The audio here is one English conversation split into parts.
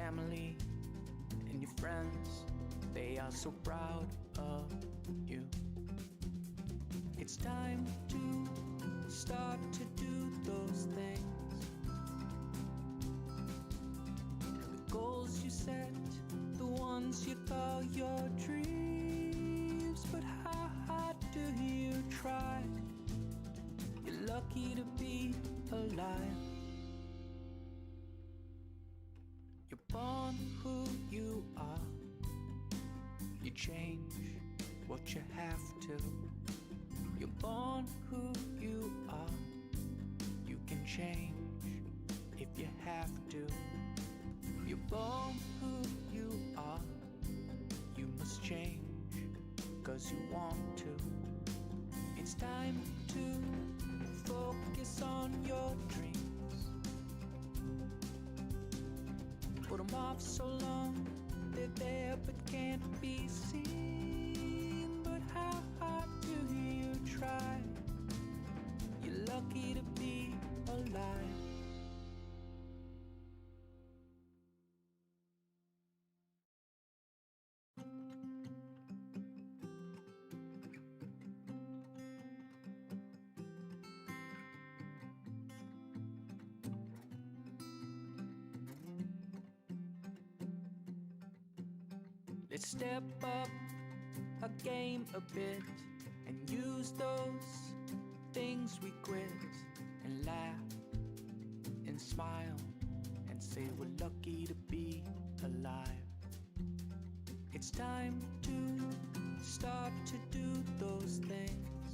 family and your friends, they are so proud of you. It's time to start to do those things, the goals you set, the ones you call your dreams. But how hard do you try? You're lucky to be alive. You're born who you are. You change what you have to. You're born who you are. You can change if you have to. You're born who you are. You must change 'cause you want to. It's time to focus on your dreams. Put them off so long, they're there but can't be seen. But how hard do you try? You're lucky to be alive. Let's step up our game a bit and use those things we quit, and laugh and smile and say we're lucky to be alive. It's time to start to do those things,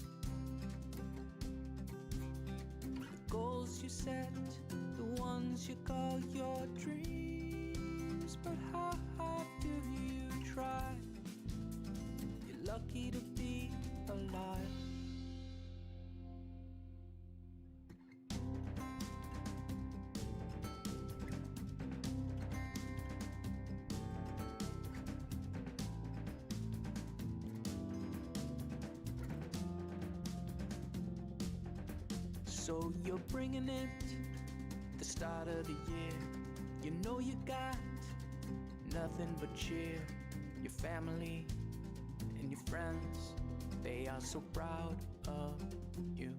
the goals you set, the ones you call your dreams. But how hard do you try? You're lucky to be alive. So you're bringing it, the start of the year. You know you got nothing but cheer. Your family and your friends, they are so proud of you.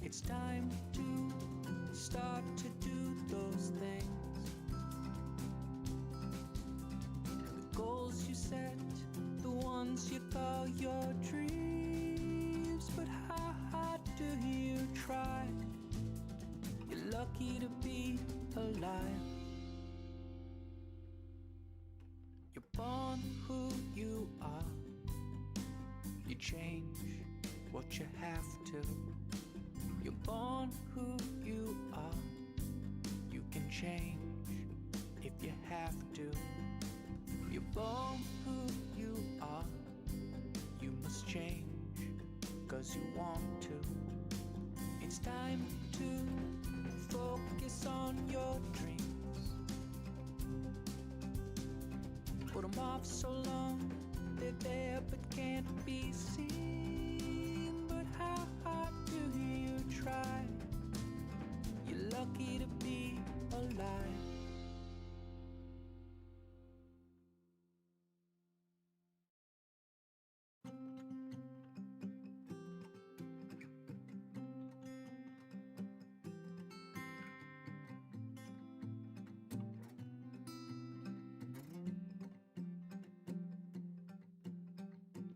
It's time to start to do those things, the goals you set, the ones you call your dreams. But how hard do you try? You're lucky to be alive. You're born who you are. You change what you have to. You're born who you are. You can change if you have to. You're born who you are. You must change 'cause you want to. It's time to focus on your dreams. Put them off so long, they're there but can't be seen. But how hard do you try? You're lucky to be alive.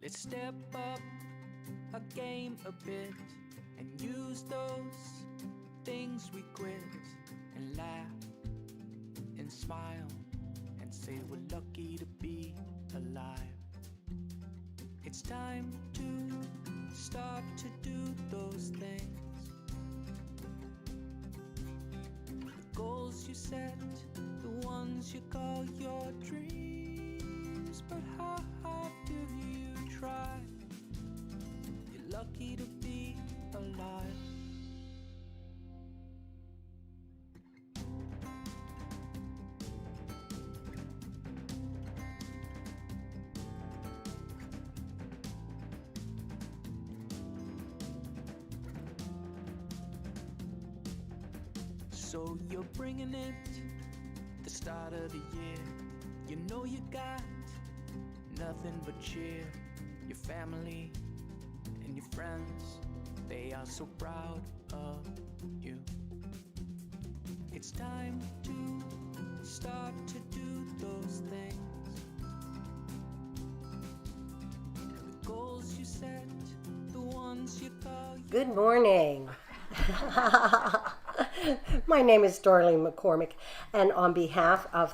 Let's step up our game a bit and use those things we quit, and laugh and smile and say we're lucky to be alive. It's time to start to do those things, the goals you set, the ones you call your dreams. But how hard do you try? You're lucky to be alive. So you're bringing it, the start of the year. You know you got nothing but cheer. Your family and your friends, they are so proud of you. It's time to start to do those things. The goals you set, the ones you call your Good morning. My name is Dalene McCormick, and on behalf of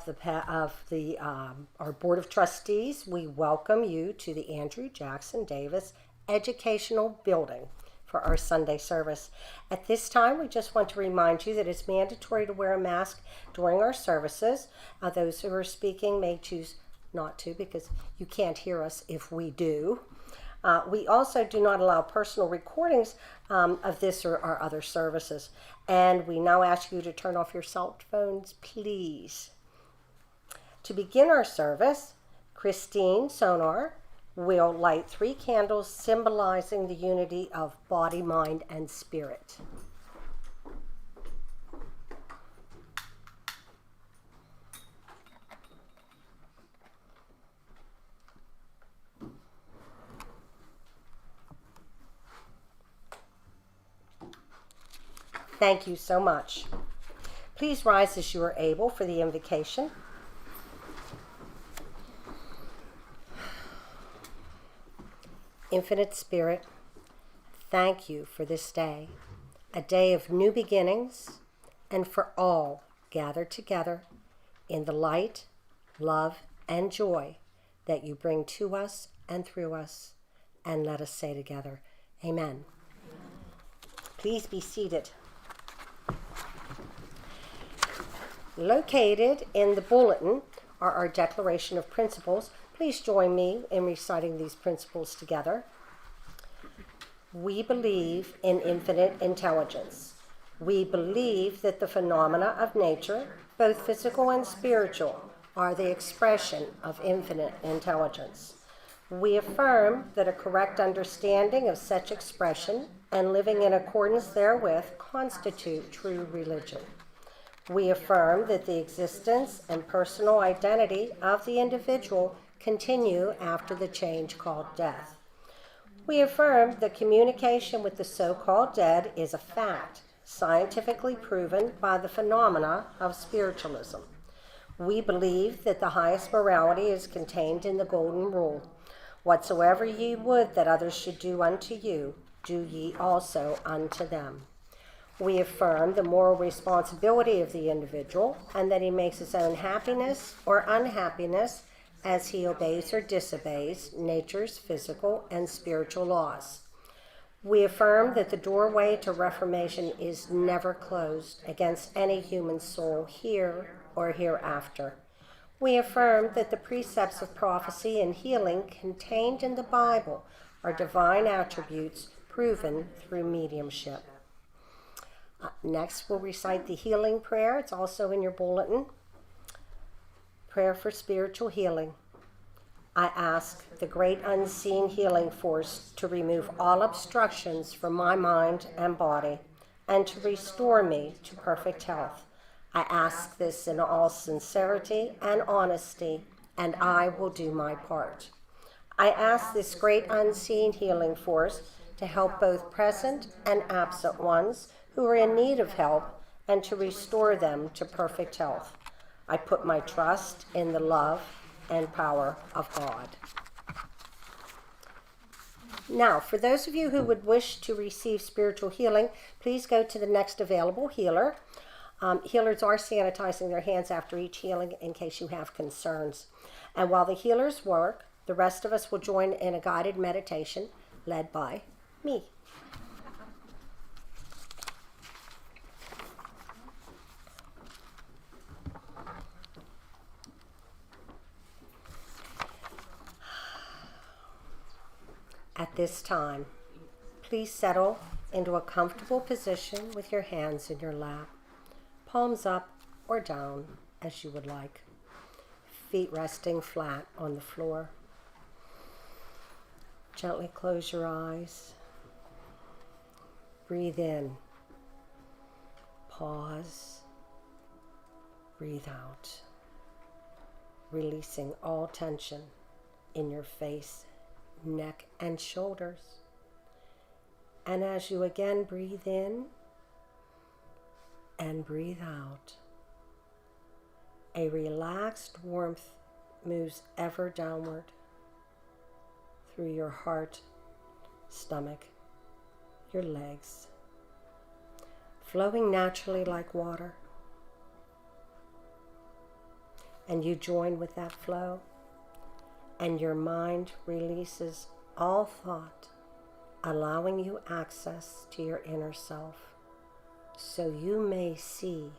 our Board of Trustees, we welcome you to the Andrew Jackson Davis Educational Building for our Sunday service. At this time, we just want to remind you that it's mandatory to wear a mask during our services. Those who are speaking may choose not to because you can't hear us if we do. We also do not allow personal recordings of this or our other services. And we now ask you to turn off your cell phones, please. To begin our service, Christine Sonar will light 3 candles symbolizing the unity of body, mind, and spirit. Thank you so much. Please rise as you are able for the invocation. Infinite Spirit, thank you for this day, a day of new beginnings, and for all gathered together in the light, love, and joy that you bring to us and through us. And let us say together, Amen. Please be seated. Located in the bulletin are our Declaration of Principles. Please join me in reciting these principles together. We believe in infinite intelligence. We believe that the phenomena of nature, both physical and spiritual, are the expression of infinite intelligence. We affirm that a correct understanding of such expression and living in accordance therewith constitute true religion. We affirm that the existence and personal identity of the individual continue after the change called death. We affirm that communication with the so-called dead is a fact, scientifically proven by the phenomena of spiritualism. We believe that the highest morality is contained in the Golden Rule. Whatsoever ye would that others should do unto you, do ye also unto them. We affirm the moral responsibility of the individual and that he makes his own happiness or unhappiness as he obeys or disobeys nature's physical and spiritual laws. We affirm that the doorway to reformation is never closed against any human soul here or hereafter. We affirm that the precepts of prophecy and healing contained in the Bible are divine attributes proven through mediumship. Next, we'll recite the healing prayer. It's also in your bulletin. Prayer for spiritual healing. I ask the great unseen healing force to remove all obstructions from my mind and body and to restore me to perfect health. I ask this in all sincerity and honesty, and I will do my part. I ask this great unseen healing force to help both present and absent ones who are in need of help and to restore them to perfect health. I put my trust in the love and power of God. Now, for those of you who would wish to receive spiritual healing, please go to the next available healer. Healers are sanitizing their hands after each healing in case you have concerns. And while the healers work, the rest of us will join in a guided meditation led by me. At this time, please settle into a comfortable position with your hands in your lap, palms up or down as you would like, feet resting flat on the floor. Gently close your eyes. Breathe in. Pause. Breathe out. releasing all tension in your face, neck, and shoulders. And as you again breathe in and breathe out, a relaxed warmth moves ever downward through your heart, stomach, your legs, flowing naturally like water. And you join with that flow, and your mind releases all thought, allowing you access to your inner self, so you may see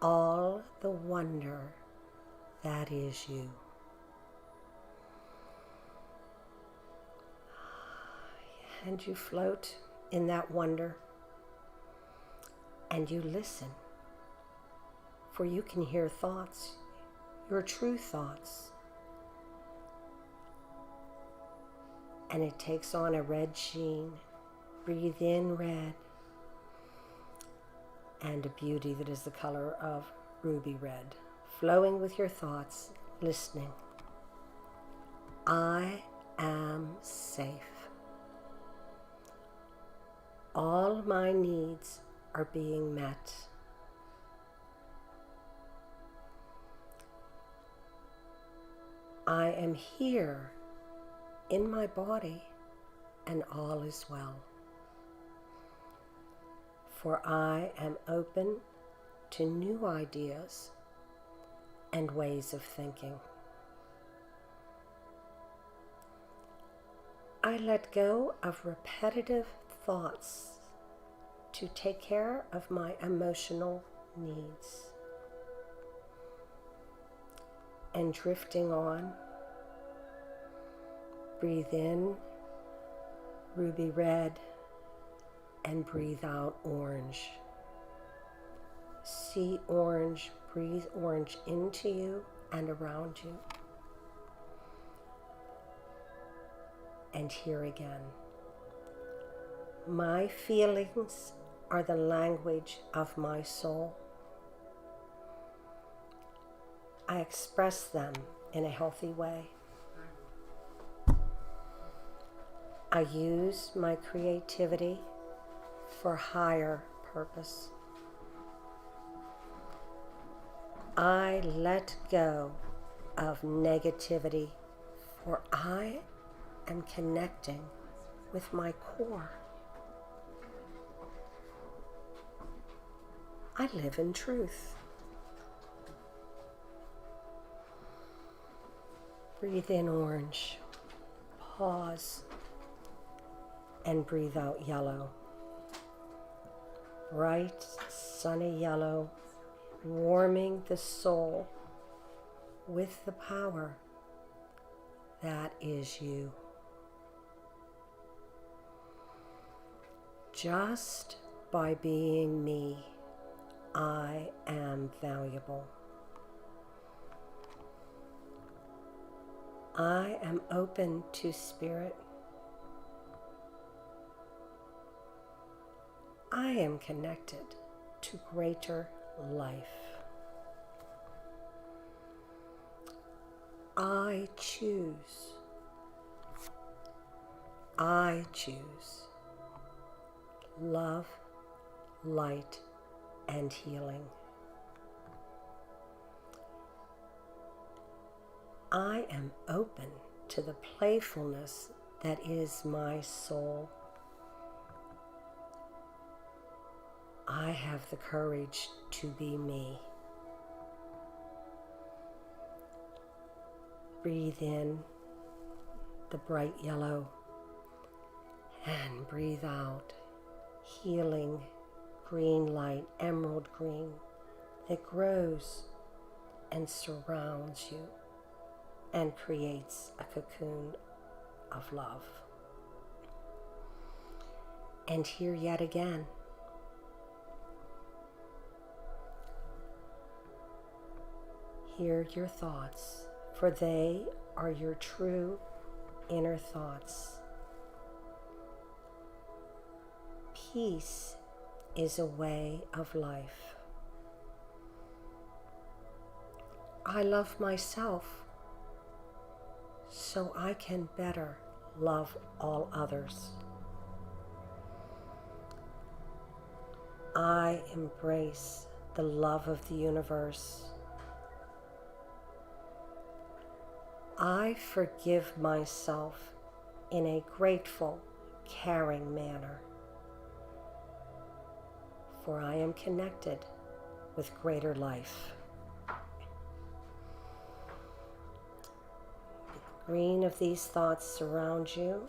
all the wonder that is you. And you float in that wonder, and you listen, for you can hear thoughts, your true thoughts. And it takes on a red sheen. Breathe in red, and a beauty that is the color of ruby red, flowing with your thoughts, listening. I am safe. All my needs are being met. I am here in my body, and all is well. For I am open to new ideas and ways of thinking. I let go of repetitive thoughts to take care of my emotional needs. And drifting on, breathe in ruby red and breathe out orange. See orange, breathe orange into you and around you. And here again. My feelings are the language of my soul. I express them in a healthy way. I use my creativity for higher purpose. I let go of negativity, for I am connecting with my core. I live in truth. Breathe in orange, pause, and breathe out yellow. Bright, sunny yellow, warming the soul with the power that is you. Just by being me, I am valuable. I am open to spirit. I am connected to greater life. I choose. I choose love, light, and healing. I am open to the playfulness that is my soul. I have the courage to be me. Breathe in the bright yellow and breathe out healing green light, emerald green, that grows and surrounds you and creates a cocoon of love. And here yet again, hear your thoughts, for they are your true inner thoughts. Peace is a way of life. I love myself so I can better love all others. I embrace the love of the universe. I forgive myself in a grateful, caring manner, for I am connected with greater life. The green of these thoughts surround you,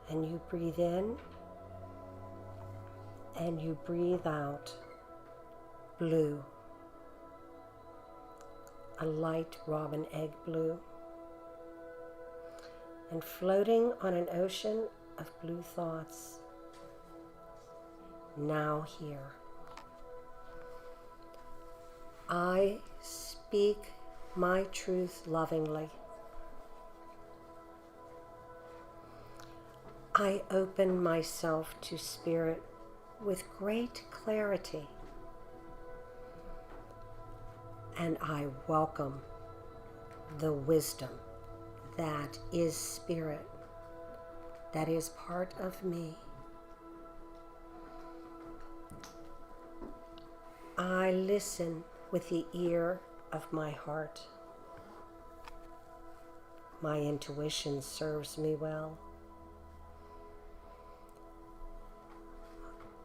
and you breathe in and you breathe out blue, a light robin egg blue, and floating on an ocean of blue thoughts, now here. I speak my truth lovingly. I open myself to Spirit with great clarity, and I welcome the wisdom that is Spirit, that is part of me. I listen with the ear of my heart. My intuition serves me well.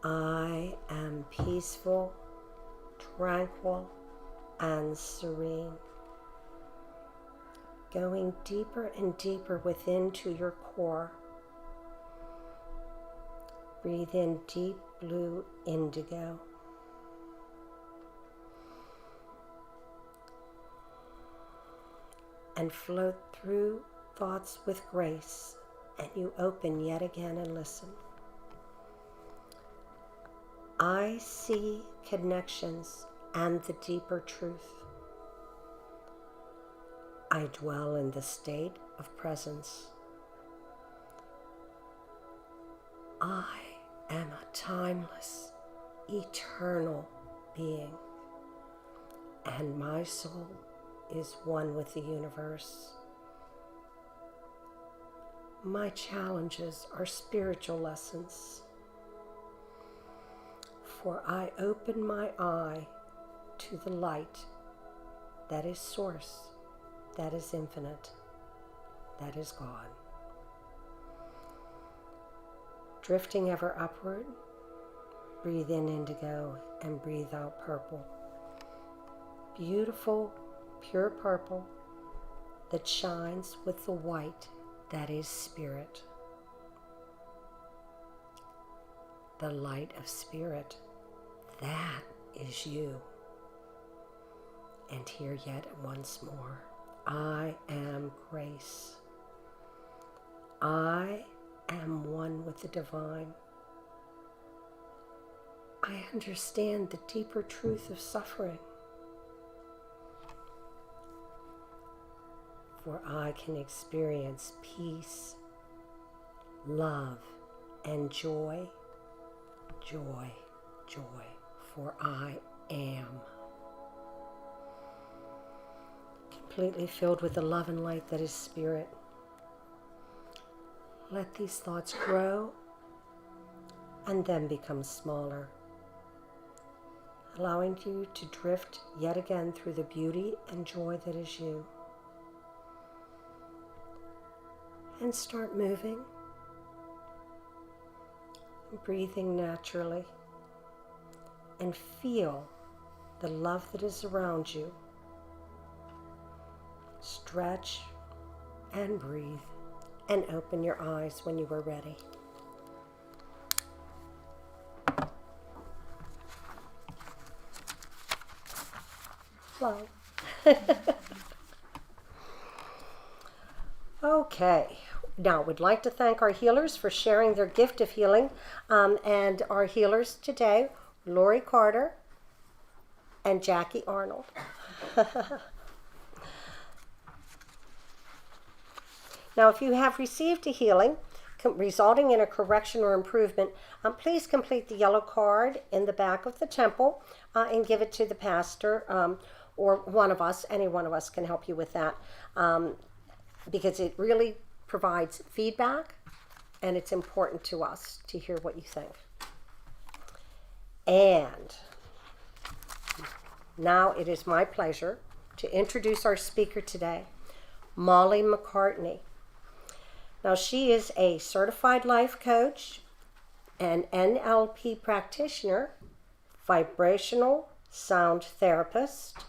I am peaceful, tranquil, and serene. Going deeper and deeper within to your core. Breathe in deep blue indigo. And float through thoughts with grace, and you open yet again and listen. I see connections and the deeper truth. I dwell in the state of presence. I am a timeless, eternal being, and my soul is one with the universe. My challenges are spiritual lessons, for I open my eye to the light that is source, that is infinite, that is God. Drifting ever upward, breathe in indigo and breathe out purple. Beautiful, pure purple that shines with the white that is Spirit. The light of Spirit, that is you. And here yet once more, I am grace. I am one with the divine. I understand the deeper truth of suffering, for I can experience peace, love, and joy, joy, joy, for I am completely filled with the love and light that is Spirit. Let these thoughts grow and then become smaller, allowing you to drift yet again through the beauty and joy that is you. And start moving, breathing naturally, and feel the love that is around you. Stretch and breathe, and open your eyes when you are ready. Flow. Okay, now we'd like to thank our healers for sharing their gift of healing, and our healers today, Lori Carter and Jackie Arnold. Now, if you have received a healing, resulting in a correction or improvement, please complete the yellow card in the back of the temple and give it to the pastor or one of us. Any one of us can help you with that because it really provides feedback and it's important to us to hear what you think. And now it is my pleasure to introduce our speaker today, Molly MacCartney. Now, she is a certified life coach, an NLP practitioner, vibrational sound therapist,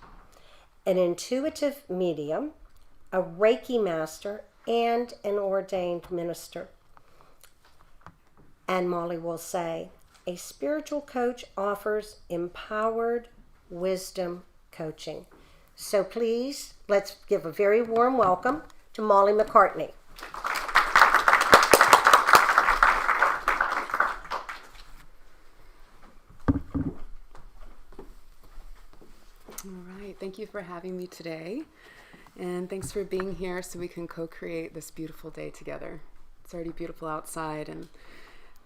an intuitive medium, a Reiki master, and an ordained minister. And Molly will say, a spiritual coach offers empowered wisdom coaching. So please, let's give a very warm welcome to Molly MacCartney. All right, thank you for having me today. And thanks for being here so we can co-create this beautiful day together. It's already beautiful outside, and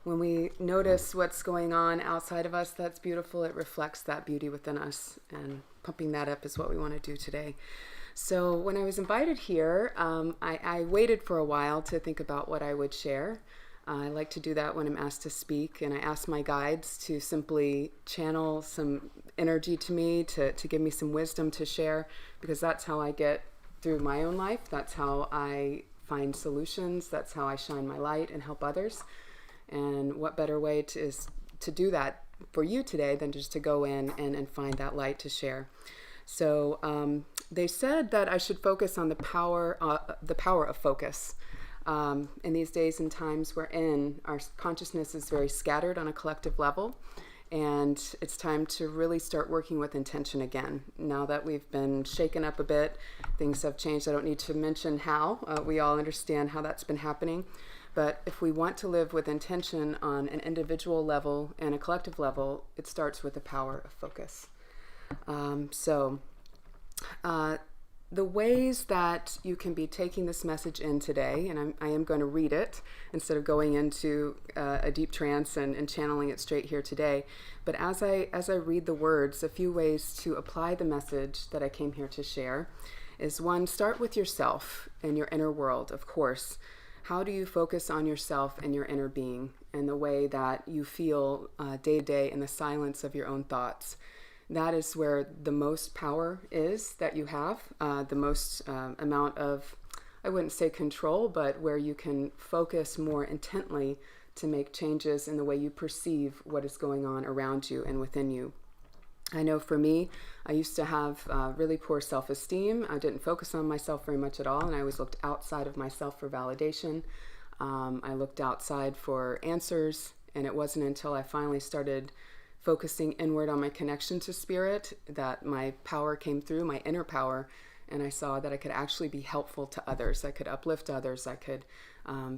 when we notice what's going on outside of us that's beautiful, it reflects that beauty within us, and pumping that up is what we want to do today. So when I was invited here, I waited for a while to think about what I would share. I like to do that when I'm asked to speak, and I ask my guides to simply channel some energy to me, to give me some wisdom to share, because that's how I get through my own life. That's how I find solutions. That's how I shine my light and help others. And what better way is to do that for you today than just to go in and find that light to share. So they said that I should focus on the power of focus. In these days and times we're in, our consciousness is very scattered on a collective level, and it's time to really start working with intention again. Now that we've been shaken up a bit, things have changed. I don't need to mention how. We all understand how that's been happening. But if we want to live with intention on an individual level and a collective level, it starts with the power of focus. The ways that you can be taking this message in today, and I am going to read it instead of going into a deep trance and channeling it straight here today. But as I read the words, a few ways to apply the message that I came here to share is, one, start with yourself and your inner world, of course. How do you focus on yourself and your inner being and the way that you feel day to day in the silence of your own thoughts? That is where the most power is that you have, the most amount of, I wouldn't say control, but where you can focus more intently to make changes in the way you perceive what is going on around you and within you. I know for me, I used to have really poor self-esteem. I didn't focus on myself very much at all, and I always looked outside of myself for validation. I looked outside for answers, and it wasn't until I finally started focusing inward on my connection to spirit that my power came through, my inner power, and I saw that I could actually be helpful to others. I could uplift others. I could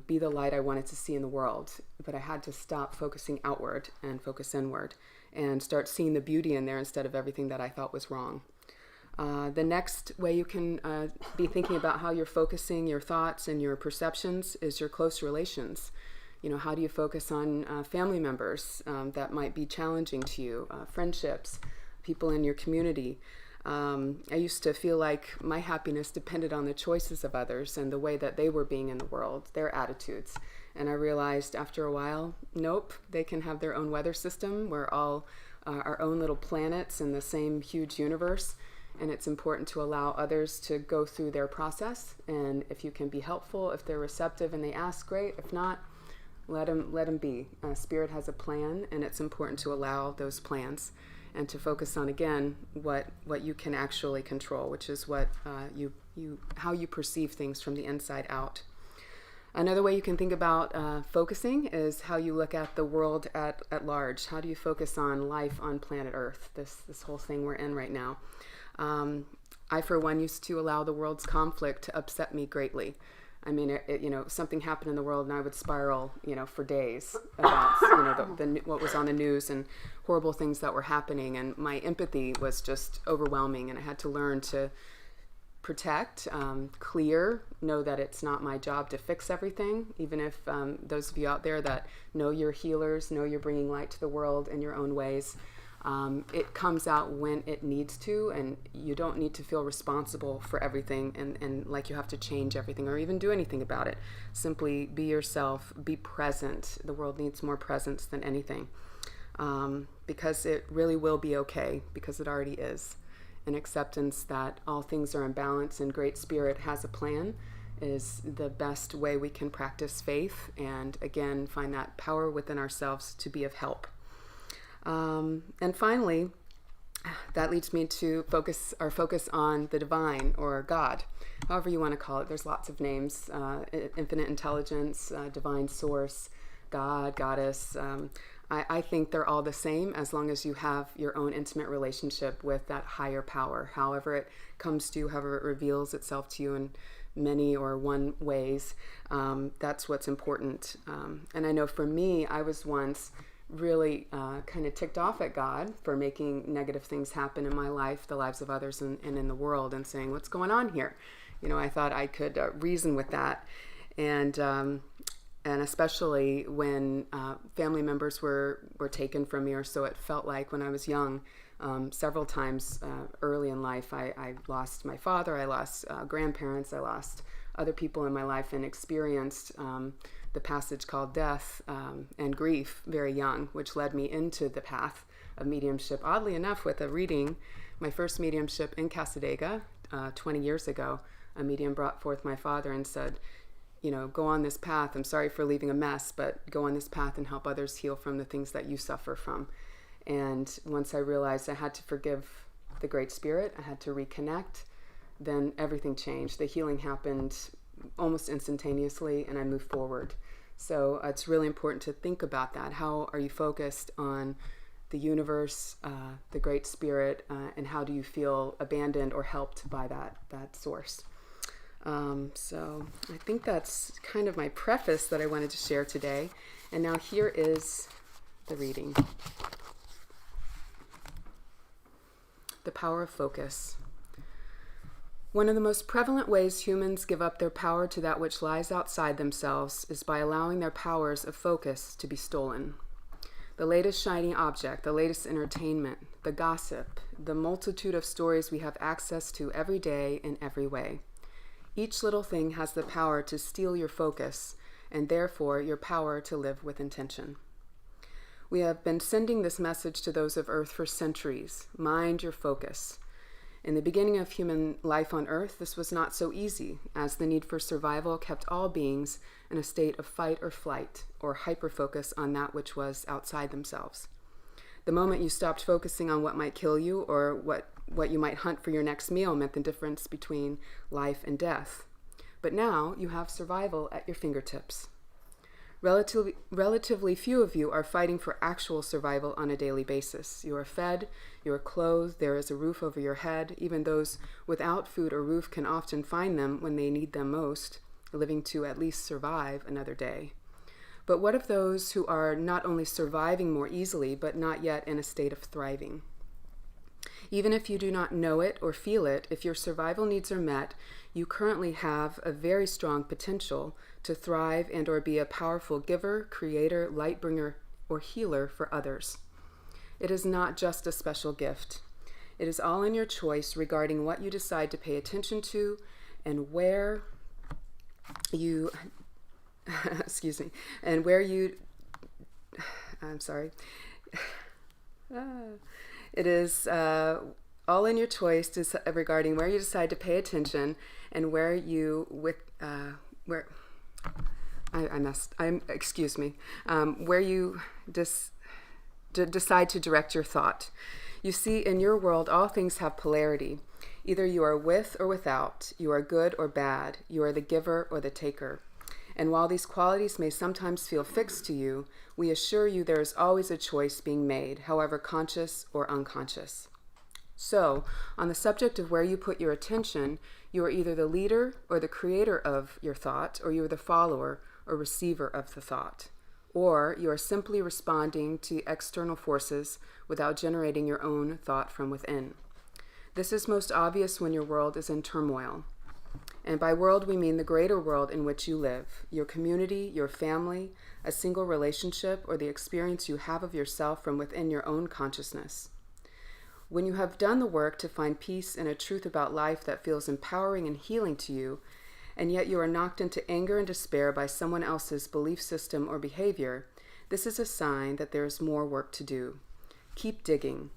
be the light I wanted to see in the world. But I had to stop focusing outward and focus inward and start seeing the beauty in there instead of everything that I thought was wrong. The next way you can be thinking about how you're focusing your thoughts and your perceptions is your close relations. You know, how do you focus on family members that might be challenging to you, friendships, people in your community? I used to feel like my happiness depended on the choices of others and the way that they were being in the world, their attitudes. And I realized after a while, nope, they can have their own weather system. We're all our own little planets in the same huge universe. And it's important to allow others to go through their process. And if you can be helpful, if they're receptive and they ask, great. If not, let them be. Spirit has a plan, and it's important to allow those plans and to focus on, again, what you can actually control, which is what how you perceive things from the inside out. Another way you can think about focusing is how you look at the world at large. How do you focus on life on planet Earth, this whole thing we're in right now? I, for one, used to allow the world's conflict to upset me greatly. I mean, something happened in the world and I would spiral, for days about, what was on the news and horrible things that were happening. And my empathy was just overwhelming, and I had to learn to protect, clear, know that it's not my job to fix everything, even if those of you out there that know you're healers, know you're bringing light to the world in your own ways. It comes out when it needs to, and you don't need to feel responsible for everything and like you have to change everything or even do anything about it. Simply be yourself, be present. The world needs more presence than anything, because it really will be okay, because it already is. An acceptance that all things are in balance and Great Spirit has a plan is the best way we can practice faith and, again, find that power within ourselves to be of help. And finally, that leads me to focus on the divine, or God, however you want to call it. There's lots of names: infinite intelligence, divine source, God, goddess. I think they're all the same as long as you have your own intimate relationship with that higher power, however it comes to you, however it reveals itself to you in many or one ways. That's what's important. And I know for me, I was once really kind of ticked off at God for making negative things happen in my life, the lives of others, and in the world, and saying, what's going on here? I thought I could reason with that. And especially when family members were taken from me, or so it felt like when I was young. Several times early in life, I lost my father, I lost grandparents, I lost other people in my life, and experienced the passage called death and grief very young, which led me into the path of mediumship. Oddly enough, with a reading, my first mediumship in Cassadaga 20 years ago, a medium brought forth my father and said, go on this path. I'm sorry for leaving a mess, but go on this path and help others heal from the things that you suffer from. And once I realized I had to forgive the Great Spirit, I had to reconnect, then everything changed. The healing happened almost instantaneously, and I moved forward. So it's really important to think about that. How are you focused on the universe, the Great Spirit, and how do you feel abandoned or helped by that source? So I think that's kind of my preface that I wanted to share today. And now here is the reading. The power of focus. One of the most prevalent ways humans give up their power to that which lies outside themselves is by allowing their powers of focus to be stolen. The latest shiny object, the latest entertainment, the gossip, the multitude of stories we have access to every day in every way. Each little thing has the power to steal your focus, and therefore your power to live with intention. We have been sending this message to those of Earth for centuries. Mind your focus. In the beginning of human life on Earth, this was not so easy, as the need for survival kept all beings in a state of fight or flight, or hyper-focus on that which was outside themselves. The moment you stopped focusing on what might kill you, or what you might hunt for your next meal, meant the difference between life and death. But now you have survival at your fingertips. Relatively few of you are fighting for actual survival on a daily basis. You are fed, you are clothed, there is a roof over your head. Even those without food or roof can often find them when they need them most, living to at least survive another day. But what of those who are not only surviving more easily, but not yet in a state of thriving? Even if you do not know it or feel it, if your survival needs are met, you currently have a very strong potential to thrive and or be a powerful giver, creator, light bringer, or healer for others. It is not just a special gift. It is all in your choice regarding what you decide to pay attention to and where you, It is all in your choice regarding where you decide to pay attention and where you decide to direct your thought. You see, in your world, all things have polarity. Either you are with or without, you are good or bad, you are the giver or the taker. And while these qualities may sometimes feel fixed to you, we assure you there is always a choice being made, however conscious or unconscious. So, on the subject of where you put your attention, you are either the leader or the creator of your thought, or you are the follower or receiver of the thought. Or you are simply responding to external forces without generating your own thought from within. This is most obvious when your world is in turmoil. And by world, we mean the greater world in which you live, your community, your family, a single relationship, or the experience you have of yourself from within your own consciousness. When you have done the work to find peace and a truth about life that feels empowering and healing to you, and yet you are knocked into anger and despair by someone else's belief system or behavior, this is a sign that there is more work to do. Keep digging.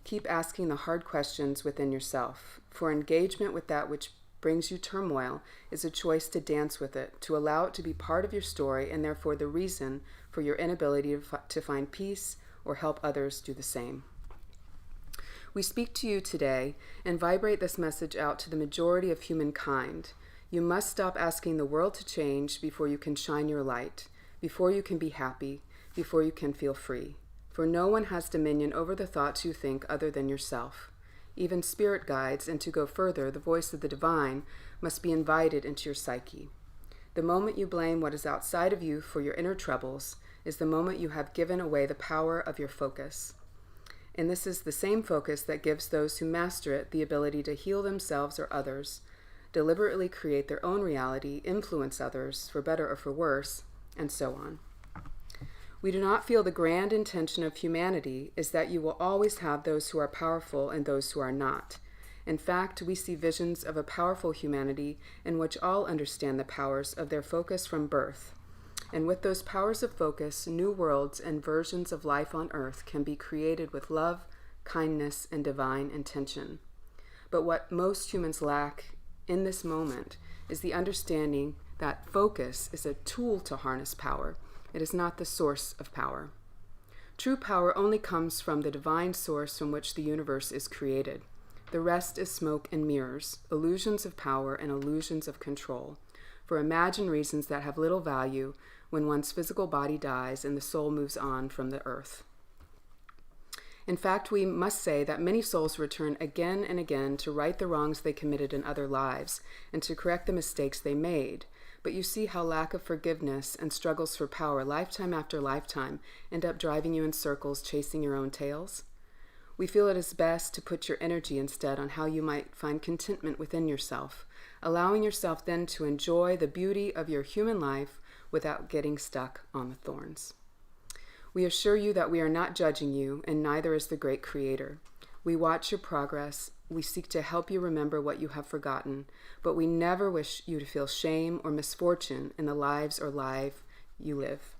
Keep asking the hard questions within yourself, for engagement with that which brings you turmoil is a choice to dance with it, to allow it to be part of your story and therefore the reason for your inability to find peace or help others do the same. We speak to you today and vibrate this message out to the majority of humankind. You must stop asking the world to change before you can shine your light, before you can be happy, before you can feel free. For no one has dominion over the thoughts you think other than yourself. Even spirit guides, and to go further, the voice of the divine must be invited into your psyche. The moment you blame what is outside of you for your inner troubles is the moment you have given away the power of your focus. And this is the same focus that gives those who master it the ability to heal themselves or others, deliberately create their own reality, influence others, for better or for worse, and so on. We do not feel the grand intention of humanity is that you will always have those who are powerful and those who are not. In fact, we see visions of a powerful humanity in which all understand the powers of their focus from birth. And with those powers of focus, new worlds and versions of life on earth can be created with love, kindness, and divine intention. But what most humans lack in this moment is the understanding that focus is a tool to harness power. It is not the source of power. True power only comes from the divine source from which the universe is created. The rest is smoke and mirrors, illusions of power and illusions of control, for imagined reasons that have little value when one's physical body dies and the soul moves on from the earth. In fact, we must say that many souls return again and again to right the wrongs they committed in other lives and to correct the mistakes they made. But you see how lack of forgiveness and struggles for power lifetime after lifetime end up driving you in circles chasing your own tails? We feel it is best to put your energy instead on how you might find contentment within yourself, allowing yourself then to enjoy the beauty of your human life without getting stuck on the thorns. We assure you that we are not judging you, and neither is the great Creator. We watch your progress. We seek to help you remember what you have forgotten, but we never wish you to feel shame or misfortune in the lives or life you live.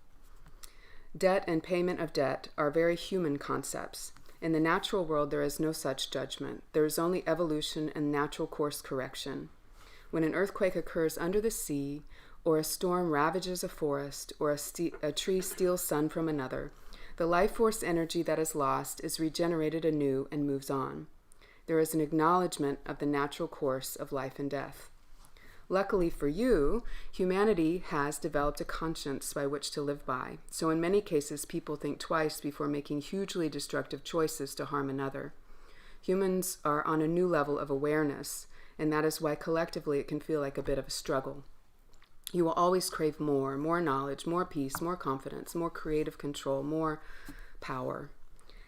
Debt and payment of debt are very human concepts. In the natural world, there is no such judgment. There is only evolution and natural course correction. When an earthquake occurs under the sea, or a storm ravages a forest, or a tree steals sun from another, the life force energy that is lost is regenerated anew and moves on. There is an acknowledgement of the natural course of life and death. Luckily for you, humanity has developed a conscience by which to live by. So in many cases, people think twice before making hugely destructive choices to harm another. Humans are on a new level of awareness, and that is why collectively it can feel like a bit of a struggle. You will always crave more knowledge, more peace, more confidence, more creative control, more power.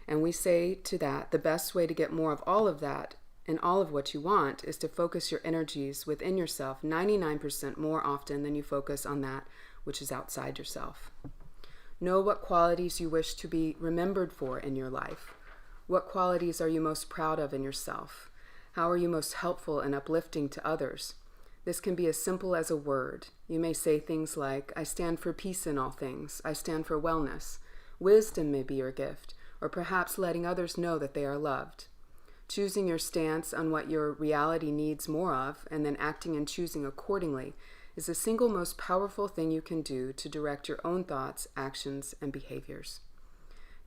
And we say to that, the best way to get more of all of that and all of what you want is to focus your energies within yourself 99% more often than you focus on that which is outside yourself. Know what qualities you wish to be remembered for in your life. What qualities are you most proud of in yourself? How are you most helpful and uplifting to others? This can be as simple as a word. You may say things like, I stand for peace in all things. I stand for wellness. Wisdom may be your gift, or perhaps letting others know that they are loved. Choosing your stance on what your reality needs more of, and then acting and choosing accordingly, is the single most powerful thing you can do to direct your own thoughts, actions, and behaviors.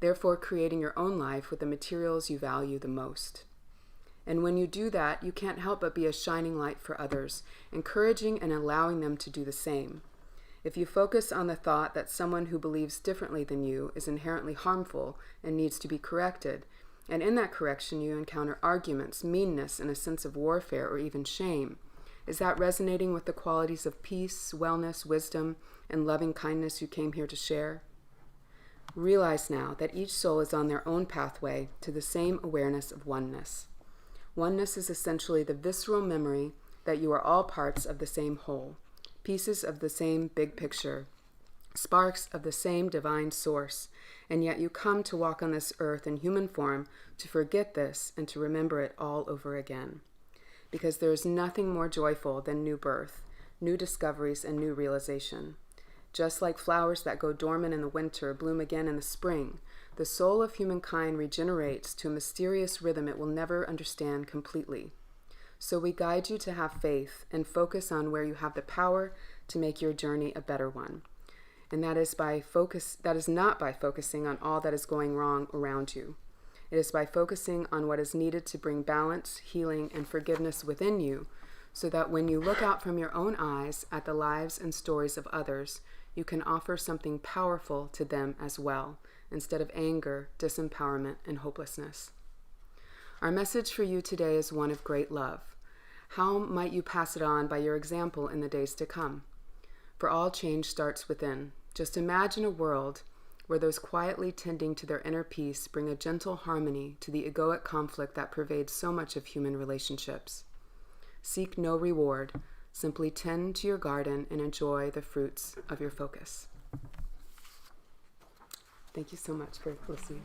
Therefore, creating your own life with the materials you value the most. And when you do that, you can't help but be a shining light for others, encouraging and allowing them to do the same. If you focus on the thought that someone who believes differently than you is inherently harmful and needs to be corrected, and in that correction you encounter arguments, meanness, and a sense of warfare or even shame, is that resonating with the qualities of peace, wellness, wisdom, and loving kindness you came here to share? Realize now that each soul is on their own pathway to the same awareness of oneness. Oneness is essentially the visceral memory that you are all parts of the same whole, pieces of the same big picture, sparks of the same divine source, and yet you come to walk on this earth in human form to forget this and to remember it all over again. Because there is nothing more joyful than new birth, new discoveries, and new realization. Just like flowers that go dormant in the winter bloom again in the spring, the soul of humankind regenerates to a mysterious rhythm it will never understand completely. So we guide you to have faith and focus on where you have the power to make your journey a better one. And that is not by focusing on all that is going wrong around you. It is by focusing on what is needed to bring balance, healing, and forgiveness within you, so that when you look out from your own eyes at the lives and stories of others, you can offer something powerful to them as well, instead of anger, disempowerment, and hopelessness. Our message for you today is one of great love. How might you pass it on by your example in the days to come? For all change starts within. Just imagine a world where those quietly tending to their inner peace bring a gentle harmony to the egoic conflict that pervades so much of human relationships. Seek no reward. Simply tend to your garden and enjoy the fruits of your focus. Thank you so much for listening.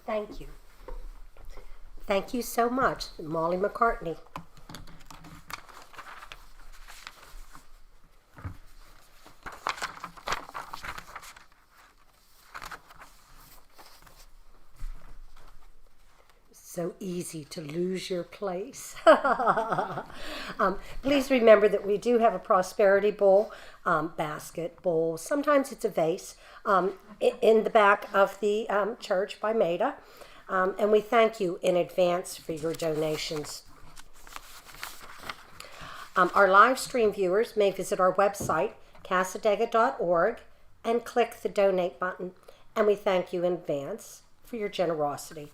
Thank you. Thank you so much, Molly MacCartney. So easy to lose your place. Please remember that we do have a prosperity bowl, basket bowl. Sometimes it's a vase in the back of the church by Maida. And we thank you in advance for your donations. Our live stream viewers may visit our website, cassadaga.org, and click the donate button. And we thank you in advance for your generosity.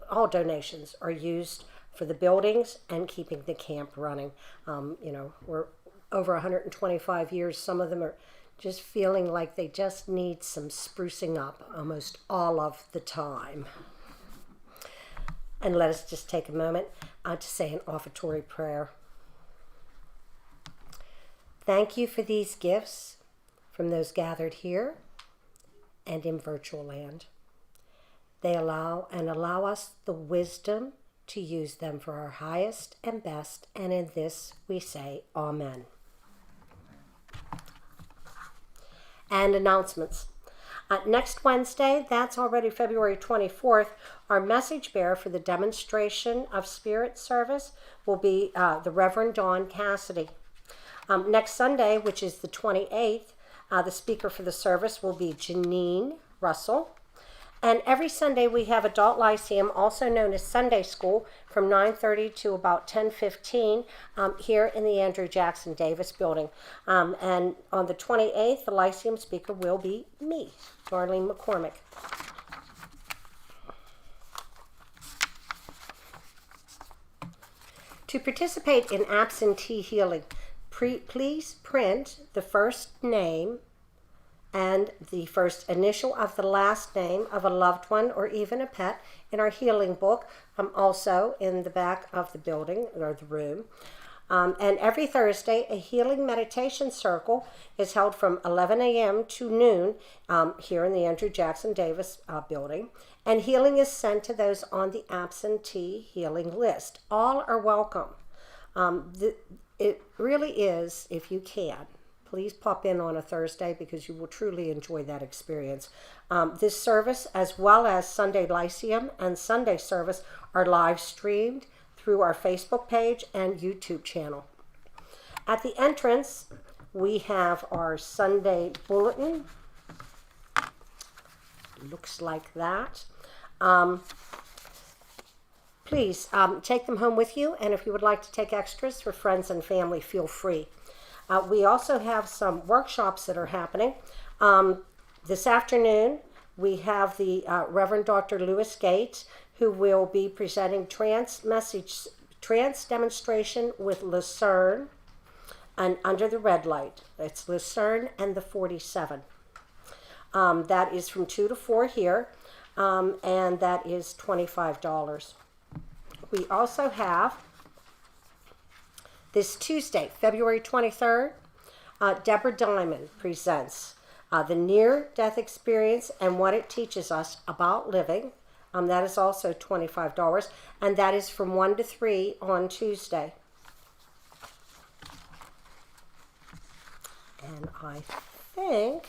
All donations are used for the buildings and keeping the camp running. We're over 125 years. Some of them are just feeling like they just need some sprucing up almost all of the time. And let us just take a moment to say an offertory prayer. Thank you for these gifts from those gathered here and in virtual land. They allow us the wisdom to use them for our highest and best, and in this we say Amen. And announcements. Next Wednesday, that's already February 24th, our message bearer for the demonstration of spirit service will be the Reverend Dawn Cassidy. Next Sunday, which is the 28th, the speaker for the service will be Janine Russell. And every Sunday we have Adult Lyceum, also known as Sunday School, from 9:30 to about 10:15 here in the Andrew Jackson Davis building. And on the 28th, the Lyceum speaker will be me, Darlene McCormick. To participate in absentee healing, please print the first name and the first initial of the last name of a loved one or even a pet in our healing book, also in the back of the building or the room. And every Thursday, a healing meditation circle is held from 11 a.m. to noon here in the Andrew Jackson Davis building. And healing is sent to those on the absentee healing list. All are welcome. It really is, if you can, please pop in on a Thursday because you will truly enjoy that experience. This service, as well as Sunday Lyceum and Sunday service, are live streamed through our Facebook page and YouTube channel. At the entrance, we have our Sunday bulletin. Looks like that. Please take them home with you, and if you would like to take extras for friends and family, feel free. We also have some workshops that are happening. This afternoon, we have the Reverend Dr. Lewis Gates, who will be presenting trance demonstration with Lucerne and Under the Red Light. It's Lucerne and the 47. That is from 2 to 4 here, and that is $25. We also have this Tuesday, February 23rd, Deborah Diamond presents The Near-Death Experience and What It Teaches Us About Living. That is also $25, and that is from 1 to 3 on Tuesday. And I think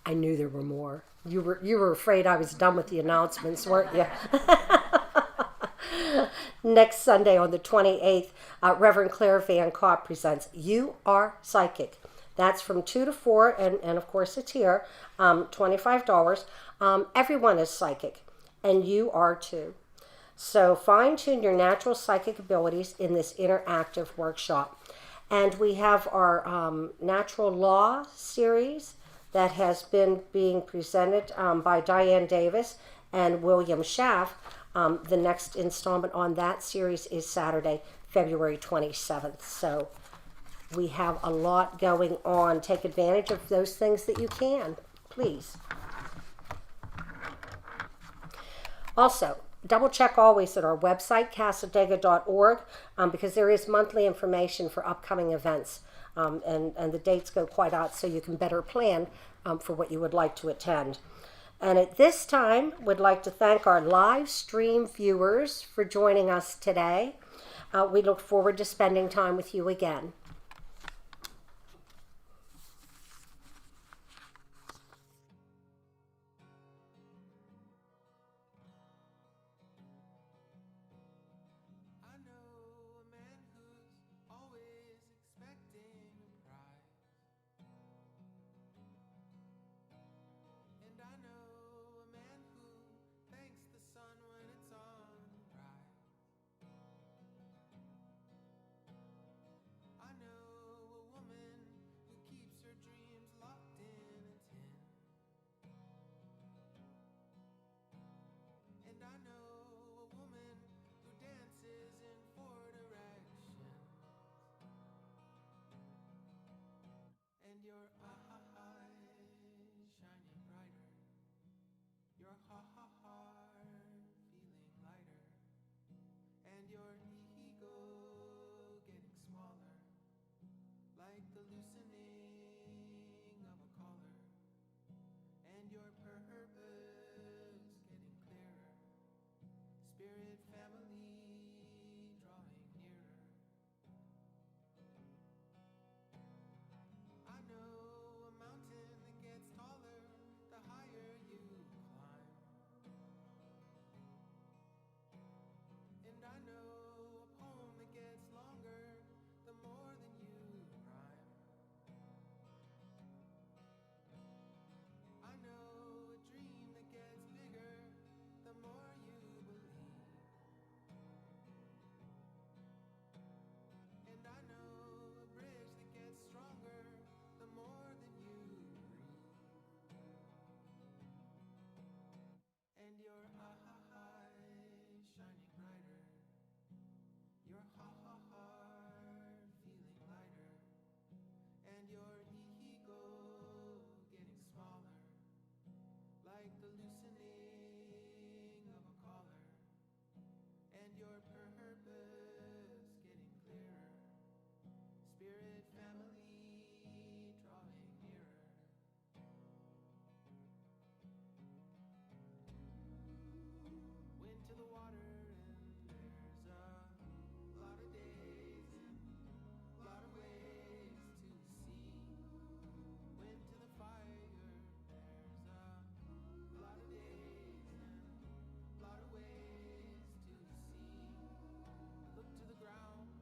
I knew there were more. You were afraid I was done with the announcements, weren't you? Next Sunday on the 28th, Reverend Claire Van Cott presents You Are Psychic. That's from 2 to 4, and of course it's here, $25. Everyone is psychic, and you are too. So fine-tune your natural psychic abilities in this interactive workshop. And we have our Natural Law series that has been being presented by Diane Davis and William Schaff. The next installment on that series is Saturday, February 27th. So we have a lot going on. Take advantage of those things that you can, please. Also, double check always at our website, Cassadaga.org, because there is monthly information for upcoming events. And the dates go quite out so you can better plan for what you would like to attend. And at this time, we'd like to thank our live stream viewers for joining us today. We look forward to spending time with you again.